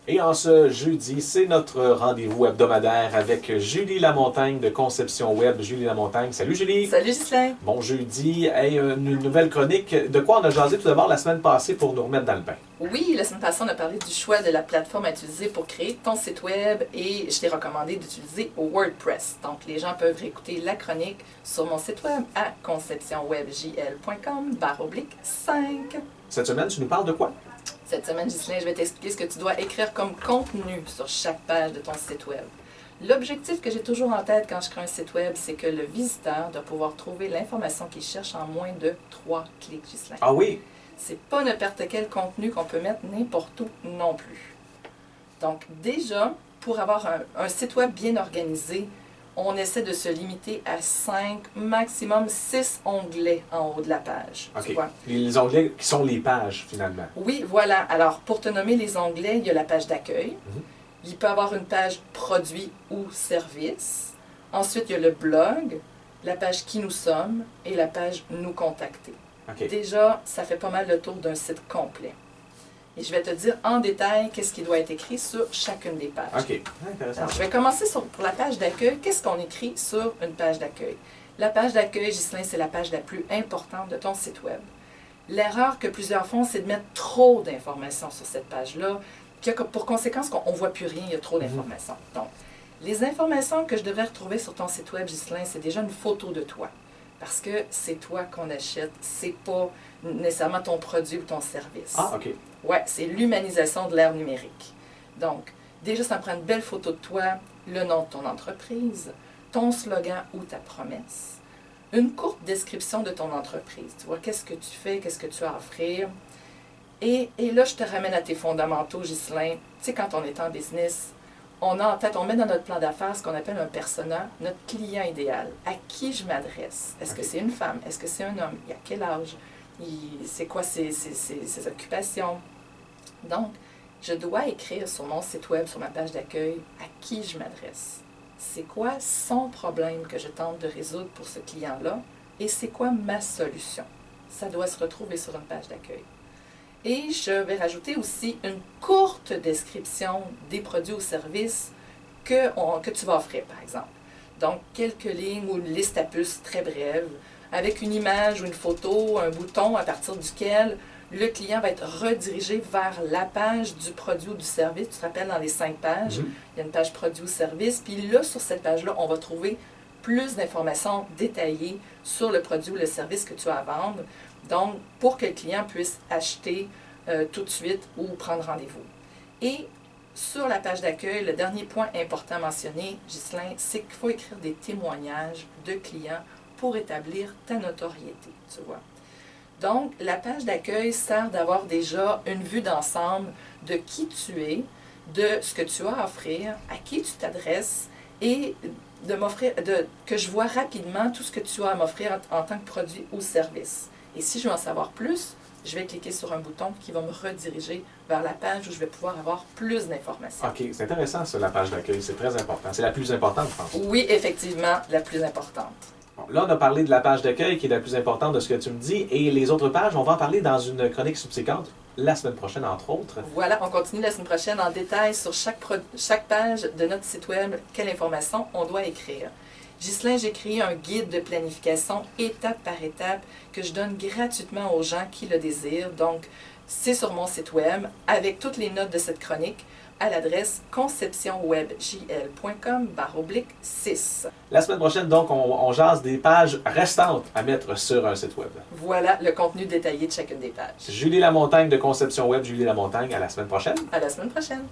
Et en ce jeudi, c'est notre rendez-vous hebdomadaire avec Julie Lamontagne de Conception Web. Julie Lamontagne, salut Julie! Salut Ghislain! Bon jeudi, hey, une nouvelle chronique. De quoi on a jasé tout d'abord la semaine passée pour nous remettre dans le bain? Oui, la semaine passée, on a parlé du choix de la plateforme à utiliser pour créer ton site web et je t'ai recommandé d'utiliser WordPress. Donc, les gens peuvent réécouter la chronique sur mon site web à conceptionwebjl.com/5. Cette semaine, tu nous parles de quoi? Cette semaine, Ghislain, je vais t'expliquer ce que tu dois écrire comme contenu sur chaque page de ton site web. L'objectif que j'ai toujours en tête quand je crée un site web, c'est que le visiteur doit pouvoir trouver l'information qu'il cherche en moins de 3 clics, Ghislain. Ah oui? C'est pas n'importe quel contenu qu'on peut mettre n'importe où non plus. Donc déjà, pour avoir un site web bien organisé, on essaie de se limiter à 5, maximum 6 onglets en haut de la page. OK. Tu vois? Les onglets qui sont les pages, finalement. Oui, voilà. Alors, pour te nommer les onglets, il y a la page d'accueil. Il peut y avoir une page produit ou service. Ensuite, il y a le blog, la page qui nous sommes et la page nous contacter. OK. Déjà, ça fait pas mal le tour d'un site complet. Et je vais te dire en détail qu'est-ce qui doit être écrit sur chacune des pages. OK. Intéressant. Alors, je vais commencer pour la page d'accueil. Qu'est-ce qu'on écrit sur une page d'accueil? La page d'accueil, Ghislain, c'est la page la plus importante de ton site web. L'erreur que plusieurs font, c'est de mettre trop d'informations sur cette page-là, qui a pour conséquence qu'on ne voit plus rien, il y a trop d'informations. Donc, les informations que je devrais retrouver sur ton site web, Ghislain, c'est déjà une photo de toi. Parce que c'est toi qu'on achète, c'est pas nécessairement ton produit ou ton service. Ah, OK. Ouais, c'est l'humanisation de l'ère numérique. Donc, déjà, ça me prend une belle photo de toi, le nom de ton entreprise, ton slogan ou ta promesse, une courte description de ton entreprise. Tu vois, qu'est-ce que tu fais, qu'est-ce que tu as à offrir. Et là, je te ramène à tes fondamentaux, Ghislain. Tu sais, quand on est en business, on a en tête, on met dans notre plan d'affaires ce qu'on appelle un persona, notre client idéal. À qui je m'adresse? Est-ce que c'est une femme? Est-ce que c'est un homme? Il a quel âge? C'est quoi ses occupations? Donc, je dois écrire sur mon site web, sur ma page d'accueil, à qui je m'adresse. C'est quoi son problème que je tente de résoudre pour ce client-là? Et c'est quoi ma solution? Ça doit se retrouver sur une page d'accueil. Et je vais rajouter aussi une courte description des produits ou services que tu vas offrir, par exemple. Donc, quelques lignes ou une liste à puces très brève, avec une image ou une photo, un bouton à partir duquel le client va être redirigé vers la page du produit ou du service. Tu te rappelles, dans les 5 pages, il y a une page produit ou service. Puis là, sur cette page-là, on va trouver plus d'informations détaillées sur le produit ou le service que tu as à vendre. Donc, pour que le client puisse acheter tout de suite ou prendre rendez-vous. Et sur la page d'accueil, le dernier point important à mentionner, Ghislain, c'est qu'il faut écrire des témoignages de clients pour établir ta notoriété, tu vois. Donc, la page d'accueil sert d'avoir déjà une vue d'ensemble de qui tu es, de ce que tu as à offrir, à qui tu t'adresses et que je vois rapidement tout ce que tu as à m'offrir en tant que produit ou service. Et si je veux en savoir plus, je vais cliquer sur un bouton qui va me rediriger vers la page où je vais pouvoir avoir plus d'informations. OK, c'est intéressant ça, la page d'accueil. C'est très important. C'est la plus importante, je pense. Oui, effectivement, la plus importante. Bon, là, on a parlé de la page d'accueil qui est la plus importante de ce que tu me dis. Et les autres pages, on va en parler dans une chronique subséquente la semaine prochaine, entre autres. Voilà, on continue la semaine prochaine en détail sur chaque page de notre site web, quelle information on doit écrire. Ghislain, j'ai créé un guide de planification étape par étape que je donne gratuitement aux gens qui le désirent. Donc, c'est sur mon site web avec toutes les notes de cette chronique à l'adresse conceptionwebjl.com/6. La semaine prochaine, donc, on jase des pages restantes à mettre sur un site web. Voilà le contenu détaillé de chacune des pages. Julie Lamontagne de Conception Web, Julie Lamontagne, à la semaine prochaine. À la semaine prochaine.